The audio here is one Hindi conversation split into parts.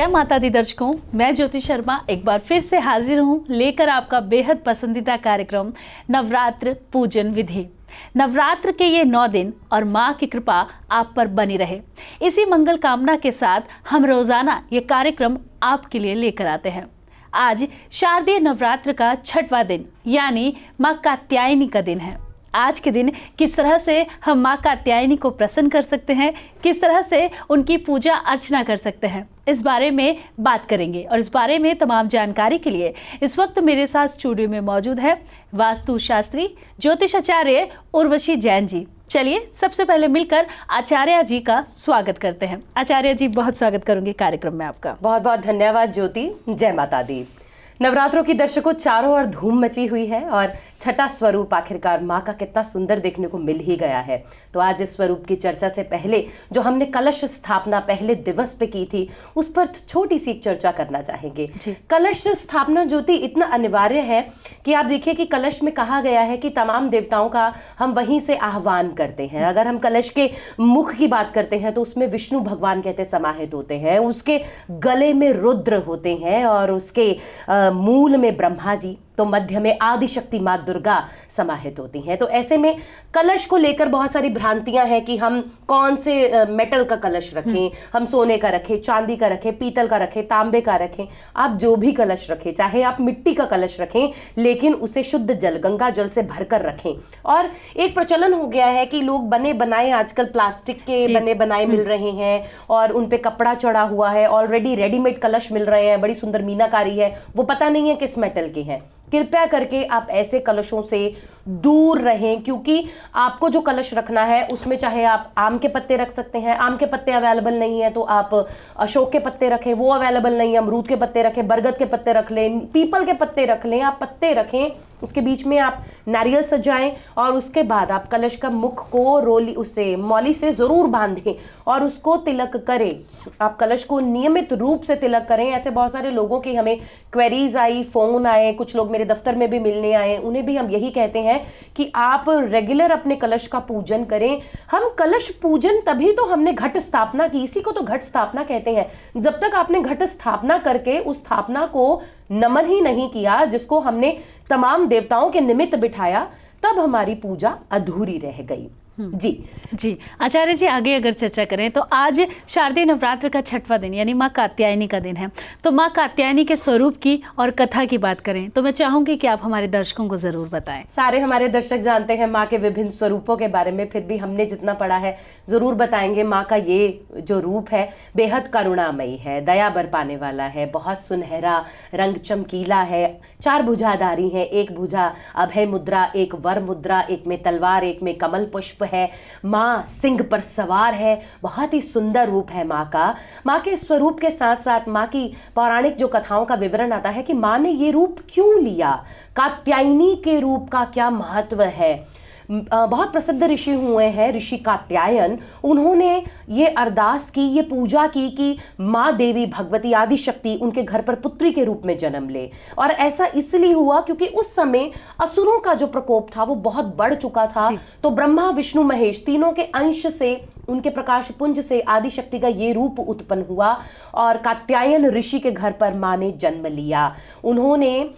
जय माता दी दर्शकों, मैं ज्योति शर्मा एक बार फिर से हाजिर हूँ लेकर आपका बेहद पसंदीदा कार्यक्रम नवरात्र पूजन विधि। नवरात्र के ये 9 दिन और माँ की कृपा आप पर बनी रहे, इसी मंगल कामना के साथ हम रोजाना ये कार्यक्रम आपके लिए लेकर आते हैं। आज शारदीय नवरात्र का 6वां दिन यानी माँ कात्यायनी का दिन है। आज के दिन किस तरह से हम माँ कात्यायनी को प्रसन्न कर सकते हैं, किस तरह से उनकी पूजा अर्चना कर सकते हैं, इस बारे में बात करेंगे। और इस बारे में तमाम जानकारी के लिए इस वक्त मेरे साथ स्टूडियो में मौजूद है वास्तु शास्त्री ज्योतिष आचार्य उर्वशी जैन जी। चलिए सबसे पहले मिलकर आचार्य जी का स्वागत करते हैं। आचार्य जी, बहुत स्वागत करूंगी कार्यक्रम में आपका। बहुत बहुत धन्यवाद ज्योति। जय माता दी। नवरात्रों की दर्शकों चारों ओर धूम मची हुई है और छठा स्वरूप आखिरकार माँ का कितना सुंदर देखने को मिल ही गया है। तो आज इस स्वरूप की चर्चा से पहले जो हमने कलश स्थापना पहले दिवस पे की थी उस पर छोटी सी चर्चा करना चाहेंगे। कलश स्थापना ज्योति इतना अनिवार्य है कि आप देखिए कि कलश में कहा गया है कि तमाम देवताओं का हम वहीं से आह्वान करते हैं। अगर हम कलश के मुख की बात करते हैं तो उसमें विष्णु भगवान कहते समाहित होते हैं, उसके गले में रुद्र होते हैं और उसके मूल में ब्रह्मा जी, तो मध्य में आदि शक्ति माँ दुर्गा समाहित होती हैं। तो ऐसे में कलश को लेकर बहुत सारी भ्रांतियां हैं कि हम कौन से मेटल का कलश रखें, हम सोने का रखें, चांदी का रखें, पीतल का रखें, तांबे का रखें। आप जो भी कलश रखें, चाहे आप मिट्टी का कलश रखें, लेकिन उसे शुद्ध जल, गंगा जल से भरकर रखें। और एक प्रचलन हो गया है कि लोग बने बनाए आजकल प्लास्टिक के बने बनाए मिल रहे हैं और उन पे कपड़ा चढ़ा हुआ है, ऑलरेडी रेडीमेड कलश मिल रहे हैं, बड़ी सुंदर मीनाकारी है, वो पता नहीं है किस मेटल के हैं। कृपया करके आप ऐसे कलशों से दूर रहें, क्योंकि आपको जो कलश रखना है उसमें चाहे आप आम के पत्ते रख सकते हैं, आम के पत्ते अवेलेबल नहीं है तो आप अशोक के पत्ते रखें, वो अवेलेबल नहीं है, अमरूद के पत्ते रखें, बरगद के पत्ते रख लें, पीपल के पत्ते रख लें, आप पत्ते रखें, उसके बीच में आप नारियल सजाएं और उसके बाद आप कलश का मुख को रोली उससे मौली से जरूर बांधें और उसको तिलक करें। आप कलश को नियमित रूप से तिलक करें। ऐसे बहुत सारे लोगों की हमें क्वेरीज आई, फोन आए, कुछ लोग मेरे दफ्तर में भी मिलने आए, उन्हें भी हम यही कहते हैं कि आप रेगुलर अपने कलश का पूजन करें। हम कलश पूजन तभी तो हमने घट स्थापना की, इसी को तो घट स्थापना कहते हैं। जब तक आपने घट स्थापना करके उस स्थापना को नमन ही नहीं किया, जिसको हमने तमाम देवताओं के निमित्त बिठाया, तब हमारी पूजा अधूरी रह गई। जी आचार्य जी, आगे अगर चर्चा करें तो आज शारदीय नवरात्र का 6वां दिन यानी माँ कात्यायनी का दिन है। तो माँ कात्यायनी के स्वरूप की और कथा की बात करें तो मैं चाहूंगी कि आप हमारे दर्शकों को जरूर बताएं। सारे हमारे दर्शक जानते हैं माँ के विभिन्न स्वरूपों के बारे में, फिर भी हमने जितना पढ़ा है जरूर बताएंगे। माँ का ये जो रूप है बेहद करुणामयी है, दया बरपाने वाला है, बहुत सुनहरा, रंग चमकीला है, 4 भुजाधारी है, एक भुजा अभय मुद्रा, एक वर मुद्रा, एक में तलवार, एक में कमल पुष्प है। माँ सिंह पर सवार है, बहुत ही सुंदर रूप है माँ का। माँ के स्वरूप के साथ साथ माँ की पौराणिक जो कथाओं का विवरण आता है कि माँ ने ये रूप क्यों लिया, कात्यायनी के रूप का क्या महत्व है। बहुत प्रसिद्ध ऋषि हुए हैं, ऋषि कात्यायन, उन्होंने ये अरदास की, ये पूजा की कि माँ देवी भगवती आदि शक्ति उनके घर पर पुत्री के रूप में जन्म ले। और ऐसा इसलिए हुआ क्योंकि उस समय असुरों का जो प्रकोप था वो बहुत बढ़ चुका था। तो ब्रह्मा विष्णु महेश तीनों के अंश से, उनके प्रकाश पुंज से आदि शक्ति का ये रूप उत्पन्न हुआ और कात्यायन ऋषि के घर पर माँ ने जन्म लिया। उन्होंने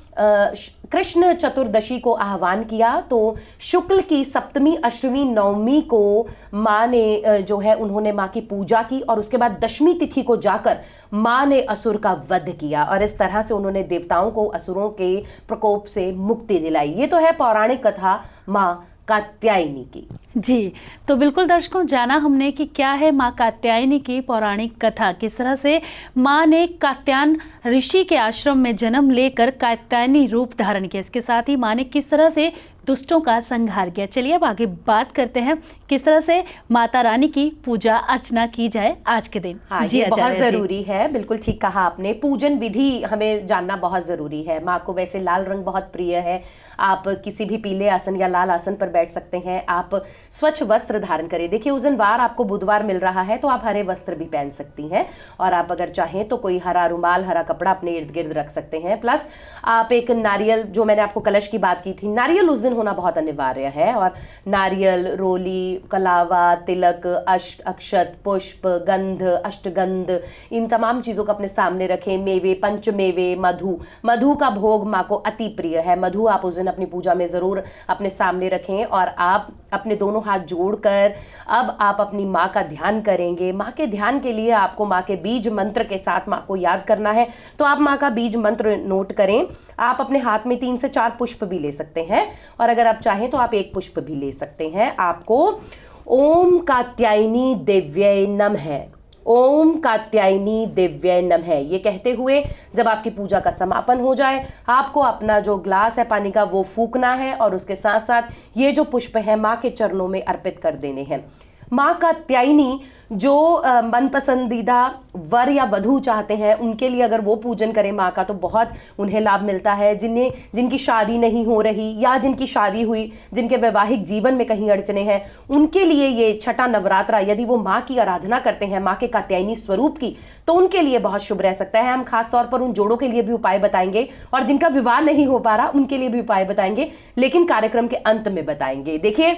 कृष्ण चतुर्दशी को आह्वान किया, तो शुक्ल की सप्तमी, अष्टमी, नवमी को माँ ने जो है उन्होंने माँ की पूजा की और उसके बाद दशमी तिथि को जाकर माँ ने असुर का वध किया और इस तरह से उन्होंने देवताओं को असुरों के प्रकोप से मुक्ति दिलाई। ये तो है पौराणिक कथा माँ कात्यायनी की। जी, तो बिल्कुल दर्शकों, जाना हमने कि क्या है माँ कात्यायनी की पौराणिक कथा, किस तरह से माँ ने कात्यायन ऋषि के आश्रम में जन्म लेकर कात्यायनी रूप धारण किया। इसके साथ ही माँ ने किस तरह से दुष्टों का संहार किया। चलिए अब आगे बात करते हैं किस तरह से माता रानी की पूजा अर्चना की जाए आज के दिन। हाँ, जी, ये बहुत जरूरी है। बिल्कुल ठीक कहा आपने, पूजन विधि हमें जानना बहुत जरूरी है। माँ को वैसे लाल रंग बहुत प्रिय है, आप किसी भी पीले आसन या लाल आसन पर बैठ सकते हैं। आप स्वच्छ वस्त्र धारण करें। देखिए उस दिन वार आपको बुधवार मिल रहा है तो आप हरे वस्त्र भी पहन सकती हैं, और आप अगर चाहें तो कोई हरा रुमाल, हरा कपड़ा अपने इर्द गिर्द रख सकते हैं। प्लस आप एक नारियल, जो मैंने आपको कलश की बात की थी, नारियल उस दिन होना बहुत अनिवार्य है। और नारियल, रोली, कलावा, तिलक, अक्षत, पुष्प, गंध, अष्टगंध, इन तमाम चीजों को अपने सामने रखें। मेवे, पंचमेवे, मधु का भोग माँ को अति प्रिय है। मधु आप उस दिन अपनी पूजा में जरूर अपने सामने रखें। और आप अपने दोनों हाथ जोड़कर अब आप अपनी माँ का ध्यान करेंगे। माँ के ध्यान के लिए आपको माँ के बीज मंत्र के साथ माँ को याद करना है। तो आप माँ का बीज मंत्र नोट करें। आप अपने हाथ में 3 से 4 पुष्प भी ले सकते हैं, और अगर आप चाहें तो आप 1 पुष्प भी ले सकते हैं। आपको ओम कात्यायनी दिव्यै नमः, ओम कात्यायनी दिव्यै नमः ये कहते हुए जब आपकी पूजा का समापन हो जाए, आपको अपना जो ग्लास है पानी का वो फूकना है, और उसके साथ साथ ये जो पुष्प है माँ के चरणों में अर्पित कर देने हैं। माँ कात्यायनी जो मन पसंदीदा वर या वधू चाहते हैं उनके लिए अगर वो पूजन करें माँ का तो बहुत उन्हें लाभ मिलता है। जिनकी शादी नहीं हो रही या जिनकी शादी हुई, जिनके वैवाहिक जीवन में कहीं अड़चने हैं, उनके लिए ये छठा नवरात्रा, यदि वो माँ की आराधना करते हैं, माँ के कात्यायनी स्वरूप की, तो उनके लिए बहुत शुभ रह सकता है। हम खास तौर पर उन जोड़ों के लिए भी उपाय बताएंगे, और जिनका विवाह नहीं हो पा रहा उनके लिए भी उपाय बताएंगे, लेकिन कार्यक्रम के अंत में बताएंगे। देखिए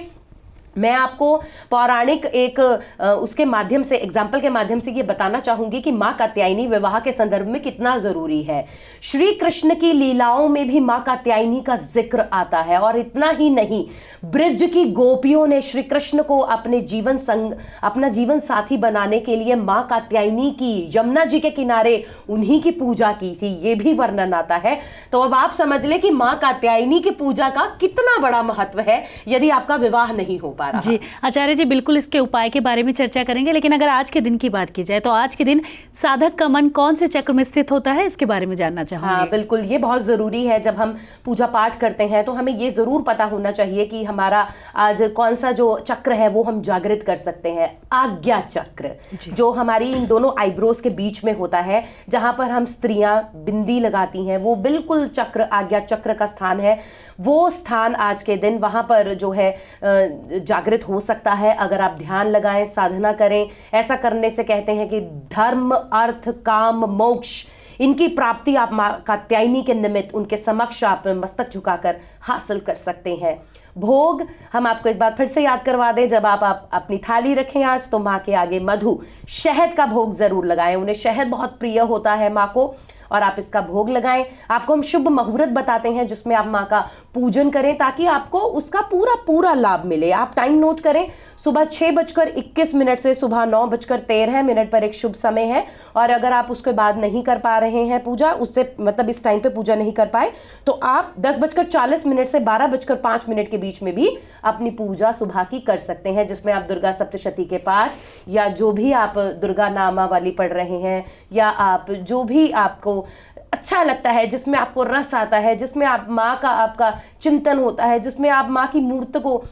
मैं आपको पौराणिक एक उसके माध्यम से, एग्जाम्पल के माध्यम से ये बताना चाहूंगी कि माँ कात्यायनी विवाह के संदर्भ में कितना जरूरी है। श्री कृष्ण की लीलाओं में भी माँ कात्यायनी का जिक्र आता है, और इतना ही नहीं, ब्रज की गोपियों ने श्री कृष्ण को अपने अपना जीवन साथी बनाने के लिए माँ कात्यायनी की यमुना जी के किनारे उन्हीं की पूजा की थी, ये भी वर्णन आता है। तो अब आप समझ ले कि माँ कात्यायनी की पूजा का कितना बड़ा महत्व है यदि आपका विवाह नहीं हो पा रहा। जी आचार्य जी, बिल्कुल इसके उपाय के बारे में चर्चा करेंगे, लेकिन अगर आज के दिन की बात की जाए तो आज के दिन साधक का मन कौन से चक्र में स्थित होता है, इसके बारे में जानना चाहूंगी। हाँ बिल्कुल, ये बहुत जरूरी है। जब हम पूजा पाठ करते हैं तो हमें ये जरूर पता होना चाहिए कि हमारा आज कौन सा जो चक्र है वो हम जागृत कर सकते हैं। आज्ञा चक्र जो हमारी इन दोनों आईब्रोज के बीच में होता है, जहां पर हम स्त्रियां बिंदी लगाती हैं, वो बिल्कुल चक्र, आज्ञा चक्र का स्थान है। वो स्थान आज के दिन वहां पर जो है जागृत हो सकता है अगर आप ध्यान लगाएं, साधना करें। ऐसा करने से कहते हैं कि धर्म, अर्थ, काम, मोक्ष, इनकी प्राप्ति आप माँ कात्यायनी के निमित्त उनके समक्ष आप मस्तक झुकाकर हासिल कर सकते हैं। भोग हम आपको एक बार फिर से याद करवा दें, जब आप अपनी थाली रखें आज तो माँ के आगे मधु, शहद का भोग जरूर लगाएं। उन्हें शहद बहुत प्रिय होता है माँ को, और आप इसका भोग लगाएं। आपको हम शुभ मुहूर्त बताते हैं जिसमें आप माँ का पूजन करें ताकि आपको उसका पूरा लाभ मिले। आप टाइम नोट करें, सुबह 6:21 से सुबह 9:13 पर एक शुभ समय है, और अगर आप उसके बाद नहीं कर पा रहे हैं पूजा, उससे मतलब इस टाइम पे पूजा नहीं कर पाए, तो आप 10:40 से 12:05 के बीच में भी अपनी पूजा सुबह की कर सकते हैं, जिसमें आप दुर्गा सप्तशती के पाठ या जो भी आप दुर्गा नामावली पढ़ रहे हैं, या आप जो भी आपको अच्छा लगता है, जिसमें आपको रस आता है, जिसमें आप माँ का आपका चिंतन होता है, जिसमें आप माँ की मूर्ति को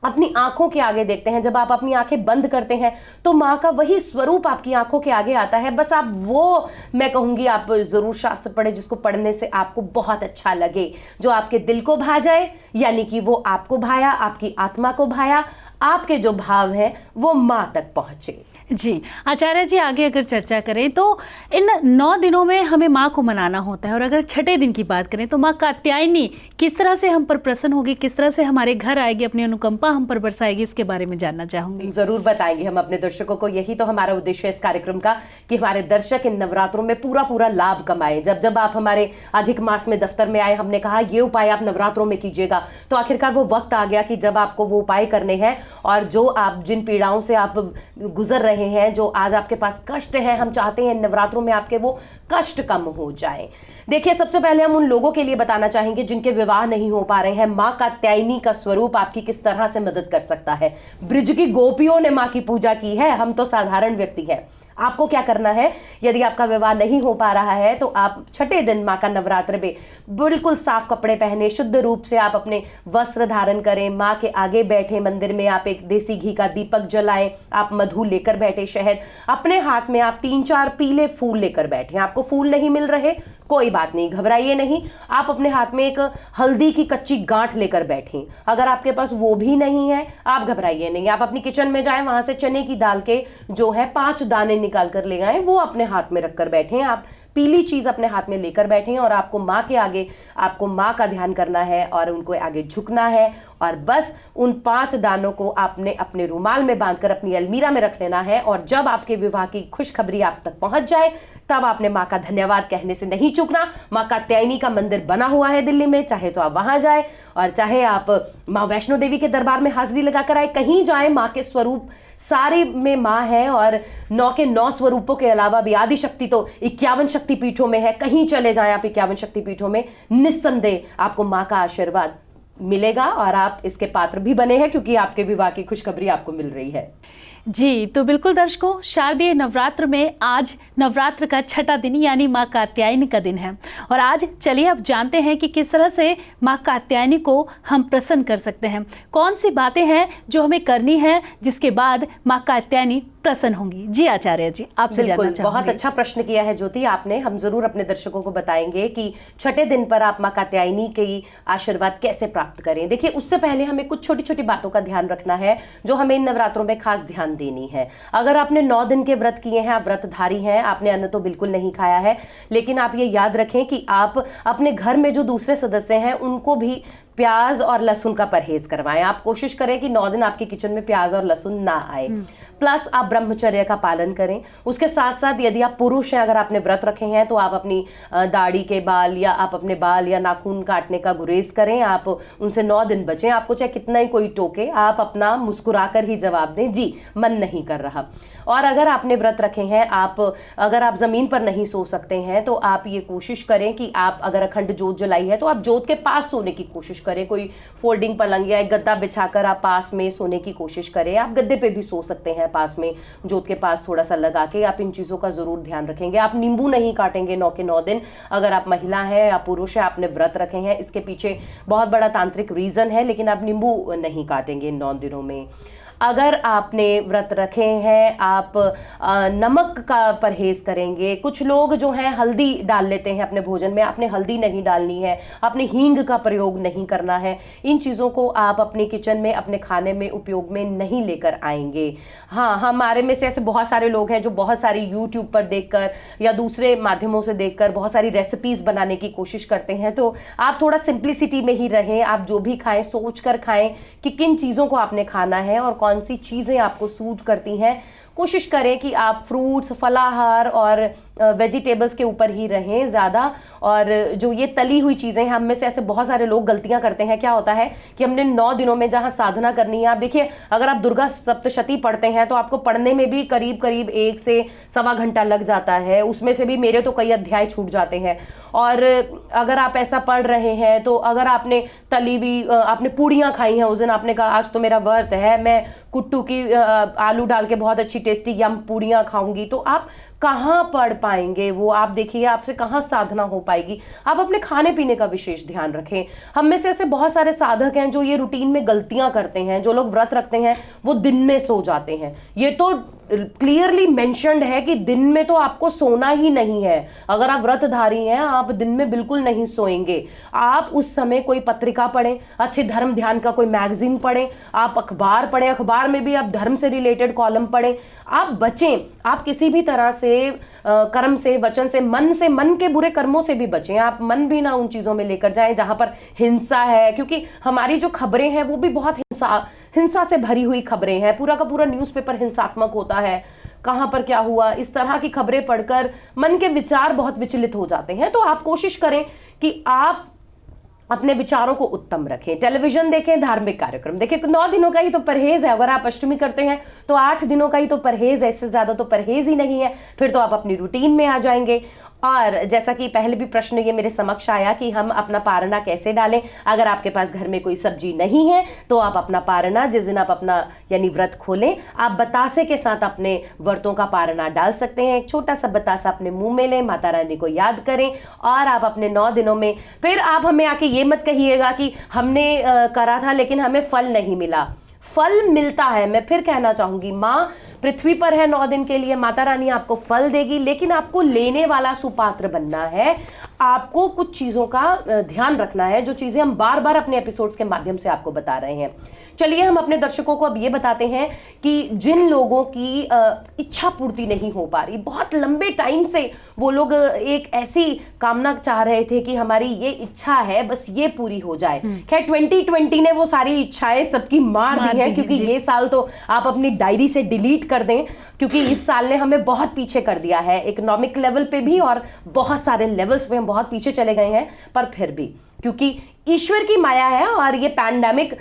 अपनी आंखों के आगे देखते हैं। जब आप अपनी आंखें बंद करते हैं तो माँ का वही स्वरूप आपकी आंखों के आगे आता है। बस आप वो, मैं कहूंगी आप जरूर शास्त्र पढ़े जिसको पढ़ने से आपको बहुत अच्छा लगे, जो आपके दिल को भा जाए, यानी कि वो आपको भाया, आपकी आत्मा को भाया, आपके जो भाव हैं वो माँ तक पहुंचे। जी आचार्य जी, आगे अगर चर्चा करें तो इन 9 दिनों में हमें माँ को मनाना होता है, और अगर छठे दिन की बात करें तो माँ कात्यायनी किस तरह से हम पर प्रसन्न होगी, किस तरह से हमारे घर आएगी, अपनी अनुकंपा हम पर बरसाएगी, इसके बारे में जानना चाहूंगी। जरूर बताएंगे हम अपने दर्शकों को। यही तो हमारा उद्देश्य है इस कार्यक्रम का कि हमारे दर्शक इन नवरात्रों में पूरा लाभ कमाए। जब आप हमारे अधिक मास में दफ्तर में आए, हमने कहा ये उपाय आप नवरात्रों में कीजिएगा, तो आखिरकार वो वक्त आ गया कि जब आपको वो उपाय करने हैं, और जो आप जिन पीड़ाओं से आप गुजर रहे हैं, जो आज आपके पास कष्ट है, हम चाहते हैं नवरात्रों में आपके वो कष्ट कम हो जाए। देखिए सबसे पहले हम उन लोगों के लिए बताना चाहेंगे जिनके विवाह नहीं हो पा रहे हैं, माँ कात्यायनी का स्वरूप आपकी किस तरह से मदद कर सकता है। ब्रज की गोपियों ने माँ की पूजा की है, हम तो साधारण व्यक्ति हैं। आपको क्या करना है, यदि आपका विवाह नहीं हो पा रहा है तो आप छठे दिन माँ का नवरात्र में बिल्कुल साफ कपड़े पहने, शुद्ध रूप से आप अपने वस्त्र धारण करें, माँ के आगे बैठे, मंदिर में आप एक देसी घी का दीपक जलाएं, आप मधु लेकर बैठे, शहद अपने हाथ में आप 3-4 पीले फूल लेकर बैठे। आपको फूल नहीं मिल रहे कोई बात नहीं, घबराइए नहीं। आप अपने हाथ में एक हल्दी की कच्ची गांठ लेकर बैठें। अगर आपके पास वो भी नहीं है, आप घबराइए नहीं। आप अपनी किचन में जाएं, वहां से चने की दाल के जो है 5 दाने निकाल कर ले आए, वो अपने हाथ में रखकर बैठें। आप पीली चीज अपने हाथ में लेकर बैठे और आपको माँ के आगे, आपको माँ का ध्यान करना है और उनको आगे झुकना है और बस उन 5 दानों को आपने अपने रुमाल में बांधकर अपनी अलमीरा में रख लेना है। और जब आपके विवाह की खुशखबरी आप तक पहुंच जाए, तब आपने माँ का धन्यवाद कहने से नहीं चूकना। माँ कात्यायनी का मंदिर बना हुआ है दिल्ली में, चाहे तो आप वहां जाए और चाहे आप माँ वैष्णो देवी के दरबार में हाजिरी लगाकर आए, कहीं जाए, माँ के स्वरूप सारे में माँ है। और 9 के 9 स्वरूपों के अलावा भी आदि शक्ति तो 51 शक्तिपीठों में है। कहीं चले जाएं आप 51 शक्तिपीठों में, निस्संदेह आपको माँ का आशीर्वाद मिलेगा और आप इसके पात्र भी बने हैं, क्योंकि आपके विवाह की खुशखबरी आपको मिल रही है। जी, तो बिल्कुल दर्शकों, शारदीय नवरात्र में आज नवरात्र का छठा दिन यानी माँ कात्यायनी का दिन है। और आज चलिए अब जानते हैं कि किस तरह से माँ कात्यायनी को हम प्रसन्न कर सकते हैं। कौन सी बातें हैं जो हमें करनी है जिसके बाद माँ कात्यायनी प्रसन्न होंगी। जी आचार्य जी, आपसे जानना चाहूंगी। बहुत अच्छा प्रश्न किया है ज्योति आपने। हम जरूर अपने दर्शकों को बताएंगे कि छठे दिन पर आप माँ कात्यायनी के आशीर्वाद कैसे प्राप्त करें। देखिए, उससे पहले हमें कुछ छोटी छोटी बातों का ध्यान रखना है जो हमें इन नवरात्रों में खास ध्यान देनी है। अगर आपने 9 दिन के व्रत किए हैं, आप व्रतधारी हैं, आपने अन्न तो बिल्कुल नहीं खाया है, लेकिन आप ये याद रखें कि आप अपने घर में जो दूसरे सदस्य हैं उनको भी प्याज और लहसुन का परहेज करवाएं। आप कोशिश करें कि 9 दिन आपके किचन में प्याज और लहसुन ना आए। प्लस आप ब्रह्मचर्य का पालन करें। उसके साथ साथ यदि आप पुरुष हैं, अगर आपने व्रत रखे हैं, तो आप अपनी दाढ़ी के बाल या आप अपने बाल या नाखून काटने का गुरेज करें। आप उनसे 9 दिन बचें। आपको चाहे कितना ही कोई टोके, आप अपना मुस्कुराकर ही जवाब दें, जी मन नहीं कर रहा। और अगर आपने व्रत रखे हैं, अगर आप जमीन पर नहीं सो सकते हैं, तो आप ये कोशिश करें कि आप अगर अखंड जोत जलाई है तो आप जोत के पास सोने की कोशिश करें। कोई फोल्डिंग पलंग या एक गद्दा बिछाकर आप पास में सोने की कोशिश करें। आप गद्दे पे भी सो सकते हैं पास में, जोत के पास थोड़ा सा लगा के। आप इन चीज़ों का जरूर ध्यान रखेंगे। आप नींबू नहीं काटेंगे 9 के 9 दिन। अगर आप महिला हैं या पुरुष है, आपने व्रत रखे हैं, इसके पीछे बहुत बड़ा तांत्रिक रीजन है, लेकिन आप नींबू नहीं काटेंगे इन 9 दिनों में। अगर आपने व्रत रखे हैं, आप नमक का परहेज करेंगे। कुछ लोग जो हैं हल्दी डाल लेते हैं अपने भोजन में, आपने हल्दी नहीं डालनी है। आपने हींग का प्रयोग नहीं करना है। इन चीज़ों को आप अपने किचन में, अपने खाने में उपयोग में नहीं लेकर आएंगे। हाँ, हमारे में से ऐसे बहुत सारे लोग हैं जो बहुत सारी यूट्यूब पर देखकर या दूसरे माध्यमों से देखकर बहुत सारी रेसिपीज बनाने की कोशिश करते हैं। तो आप थोड़ा सिंप्लिसिटी में ही रहें। आप जो भी खाएं सोच कर खाएं कि किन चीज़ों को आपने खाना है और कौन सी चीज़ें आपको सूट करती हैं। कोशिश करें कि आप फ्रूट्स, फलाहार और वेजिटेबल्स के ऊपर ही रहें ज़्यादा। और जो ये तली हुई चीज़ें, हम में से ऐसे बहुत सारे लोग गलतियां करते हैं। क्या होता है कि हमने 9 दिनों में जहां साधना करनी है, आप देखिए, अगर आप दुर्गा सप्तशती पढ़ते हैं तो आपको पढ़ने में भी करीब करीब 1 से सवा घंटा लग जाता है। उसमें से भी मेरे तो कई अध्याय छूट जाते हैं। और अगर आप ऐसा पढ़ रहे हैं तो अगर आपने तली हुई, आपने पूड़ियाँ खाई हैं उस दिन, आपने कहा आज तो मेरा व्रत है, मैं कुट्टू की आलू डाल के बहुत अच्छी टेस्टी यम पूड़ियाँ खाऊंगी, तो आप कहाँ पढ़ पाएंगे वो? आप देखिए, आपसे कहाँ साधना हो पाएगी। आप अपने खाने पीने का विशेष ध्यान रखें। हम में से ऐसे बहुत सारे साधक हैं जो ये रूटीन में गलतियां करते हैं। जो लोग व्रत रखते हैं वो दिन में सो जाते हैं। ये तो क्लियरली मेंशन्ड है कि दिन में तो आपको सोना ही नहीं है। अगर आप व्रतधारी हैं, आप दिन में बिल्कुल नहीं सोएंगे। आप उस समय कोई पत्रिका पढ़ें, अच्छे धर्म ध्यान का कोई मैगजीन पढ़ें, आप अखबार पढ़ें, अखबार में भी आप धर्म से रिलेटेड कॉलम पढ़ें। आप बचें, आप किसी भी तरह से कर्म से, वचन से, मन के बुरे कर्मों से भी बचें। आप मन भी ना उन चीज़ों में लेकर जाएं जहां पर हिंसा है, क्योंकि हमारी जो खबरें हैं वो भी बहुत हिंसा से भरी हुई खबरें हैं। पूरा का पूरा न्यूज़पेपर हिंसात्मक होता है। कहाँ पर क्या हुआ, इस तरह की खबरें पढ़कर मन के विचार बहुत विचलित हो जाते हैं। तो आप कोशिश करें कि आप अपने विचारों को उत्तम रखें। टेलीविजन देखें, धार्मिक कार्यक्रम देखें। 9 दिनों का ही तो परहेज है। अगर आप अष्टमी करते हैं तो 8 दिनों का ही तो परहेज है, इससे ज्यादा तो परहेज ही नहीं है। फिर तो आप अपनी रूटीन में आ जाएंगे। और जैसा कि पहले भी प्रश्न ये मेरे समक्ष आया कि हम अपना पारना कैसे डालें। अगर आपके पास घर में कोई सब्जी नहीं है तो आप अपना पारना, जिस दिन आप अपना यानी व्रत खोलें, आप बतासे के साथ अपने व्रतों का पारना डाल सकते हैं। एक छोटा सा बतासा अपने मुंह में लें, माता रानी को याद करें और आप अपने 9 दिनों में, फिर आप हमें आके ये मत कहिएगा कि हमने करा था लेकिन हमें फल नहीं मिला। फल मिलता है। मैं फिर कहना चाहूंगी, माँ पृथ्वी पर है 9 दिन के लिए, माता रानी आपको फल देगी, लेकिन आपको लेने वाला सुपात्र बनना है। आपको कुछ चीज़ों का ध्यान रखना है, जो चीज़ें हम बार बार अपने एपिसोड्स के माध्यम से आपको बता रहे हैं। चलिए हम अपने दर्शकों को अब ये बताते हैं कि जिन लोगों की इच्छा पूर्ति नहीं हो पा रही, बहुत लंबे टाइम से वो लोग एक ऐसी कामना चाह रहे थे कि हमारी ये इच्छा है बस ये पूरी हो जाए। खैर 2020 ने वो सारी इच्छाएं सबकी मार दी है, क्योंकि ये साल तो आप अपनी डायरी से डिलीट कर दें, क्योंकि इस साल ने हमें बहुत पीछे कर दिया है, इकोनॉमिक लेवल पे भी और बहुत सारे लेवल्स पे हम बहुत पीछे चले गए हैं। पर फिर भी क्योंकि ईश्वर की माया है और ये पैंडेमिक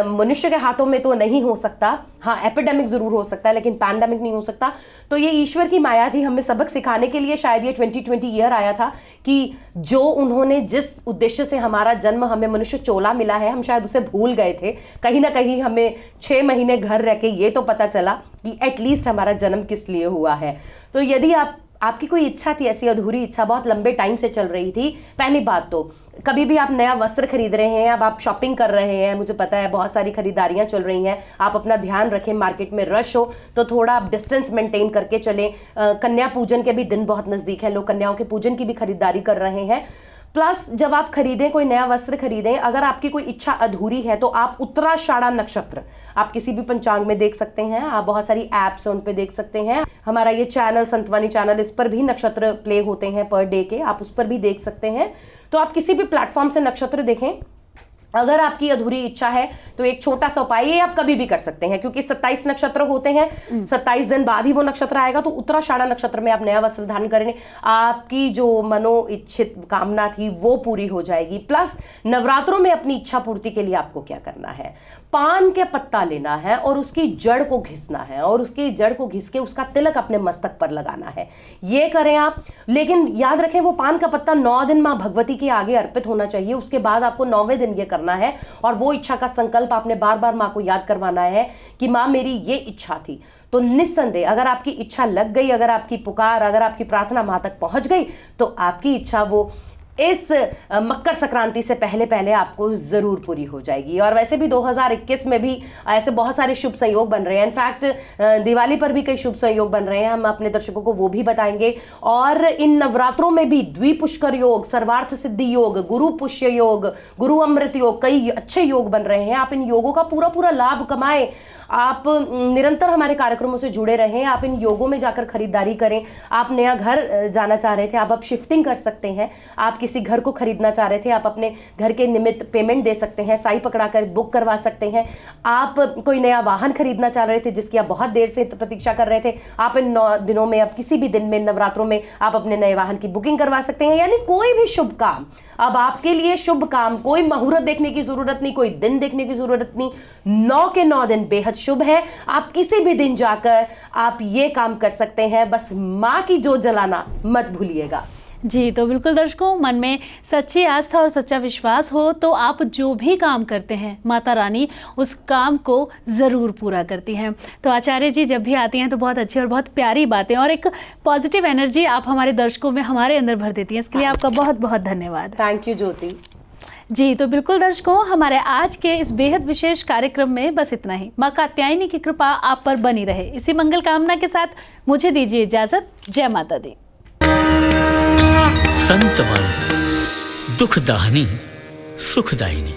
मनुष्य के हाथों में तो नहीं हो सकता, हाँ एपिडेमिक जरूर हो सकता है लेकिन पैंडेमिक नहीं हो सकता। तो ये ईश्वर की माया थी, हमें सबक सिखाने के लिए शायद ये 2020 ईयर आया था कि जो उन्होंने जिस उद्देश्य से हमारा जन्म, हमें मनुष्य चोला मिला है, हम शायद उसे भूल गए थे। कहीं ना कहीं हमें 6 महीने घर रह के ये तो पता चला कि एटलीस्ट हमारा जन्म किस लिए हुआ है। तो यदि आपकी कोई इच्छा थी, ऐसी अधूरी इच्छा बहुत लंबे टाइम से चल रही थी, पहली बात तो कभी भी आप नया वस्त्र खरीद रहे हैं, अब आप शॉपिंग कर रहे हैं, मुझे पता है बहुत सारी खरीदारियां चल रही हैं, आप अपना ध्यान रखें, मार्केट में रश हो तो थोड़ा आप डिस्टेंस मेंटेन करके चलें। कन्या पूजन के भी दिन बहुत नज़दीक हैं, लोग कन्याओं के पूजन की भी खरीदारी कर रहे हैं। प्लस जब आप खरीदें, कोई नया वस्त्र खरीदें, अगर आपकी कोई इच्छा अधूरी है तो आप उत्तराषाढ़ा नक्षत्र आप किसी भी पंचांग में देख सकते हैं, आप बहुत सारी ऐप्स हैं उन पे देख सकते हैं। हमारा ये चैनल संतवानी चैनल, इस पर भी नक्षत्र प्ले होते हैं पर डे के, आप उस पर भी देख सकते हैं। तो आप किसी भी प्लेटफॉर्म से नक्षत्र देखें। अगर आपकी अधूरी इच्छा है तो एक छोटा सा उपाय ये आप कभी भी कर सकते हैं, क्योंकि 27 नक्षत्र होते हैं, 27 दिन बाद ही वो नक्षत्र आएगा। तो उत्तराषाढ़ा नक्षत्र में आप नया वस्त्र धारण करें, आपकी जो मनो इच्छित कामना थी वो पूरी हो जाएगी। प्लस नवरात्रों में अपनी इच्छा पूर्ति के लिए आपको क्या करना है, पान के पत्ता लेना है और उसकी जड़ को घिसना है, और उसकी जड़ को घिस के उसका तिलक अपने मस्तक पर लगाना है। ये करें आप, लेकिन याद रखें वो पान का पत्ता 9 दिन मां भगवती के आगे अर्पित होना चाहिए। उसके बाद आपको 9वें दिन ये करना है, और वो इच्छा का संकल्प आपने बार बार मां को याद करवाना है कि मां मेरी ये इच्छा थी। तो निस्संदेह अगर आपकी इच्छा लग गई, अगर आपकी पुकार, अगर आपकी प्रार्थना मां तक पहुंच गई, तो आपकी इच्छा वो इस मकर संक्रांति से पहले पहले आपको जरूर पूरी हो जाएगी। और वैसे भी 2021 में भी ऐसे बहुत सारे शुभ संयोग बन रहे हैं। इनफैक्ट दिवाली पर भी कई शुभ संयोग बन रहे हैं, हम अपने दर्शकों को वो भी बताएंगे। और इन नवरात्रों में भी द्विपुष्कर योग, सर्वार्थ सिद्धि योग, गुरु पुष्य योग, गुरु अमृत योग, कई अच्छे योग बन रहे हैं। आप इन योगों का पूरा पूरा लाभ कमाएं। आप निरंतर हमारे कार्यक्रमों से जुड़े रहें, आप इन योगों में जाकर खरीदारी करें। आप नया घर जाना चाह रहे थे, आप शिफ्टिंग कर सकते हैं। आप किसी घर को खरीदना चाह रहे थे, आप अपने घर के निमित्त पेमेंट दे सकते हैं, साई पकड़ाकर बुक करवा सकते हैं। आप कोई नया वाहन खरीदना चाह रहे थे जिसकी आप बहुत देर से प्रतीक्षा कर रहे थे, आप इन 9 दिनों में, अब किसी भी दिन में नवरात्रों में आप अपने नए वाहन की बुकिंग करवा सकते हैं। यानी कोई भी शुभ काम, अब आपके लिए शुभ काम, कोई मुहूर्त देखने की जरूरत नहीं, कोई दिन देखने की जरूरत नहीं, 9 के 9 दिन बेहद शुभ है। आप किसी भी दिन जाकर आप ये काम कर सकते हैं, बस मां की जोत जलाना मत भूलिएगा। जी, तो बिल्कुल दर्शकों, मन में सच्ची आस्था और सच्चा विश्वास हो तो आप जो भी काम करते हैं माता रानी उस काम को ज़रूर पूरा करती हैं। तो आचार्य जी जब भी आती हैं तो बहुत अच्छी और बहुत प्यारी बातें और एक पॉजिटिव एनर्जी आप हमारे दर्शकों में, हमारे अंदर भर देती हैं। इसके लिए आपका बहुत बहुत धन्यवाद। थैंक यू ज्योति जी। तो बिल्कुल दर्शकों, हमारे आज के इस बेहद विशेष कार्यक्रम में बस इतना ही। माँ कात्यायनी की कृपा आप पर बनी रहे, इसी मंगल कामना के साथ मुझे दीजिए इजाजत। जय माता दी। संतवाणी दुखदाहिनी सुखदायिनी।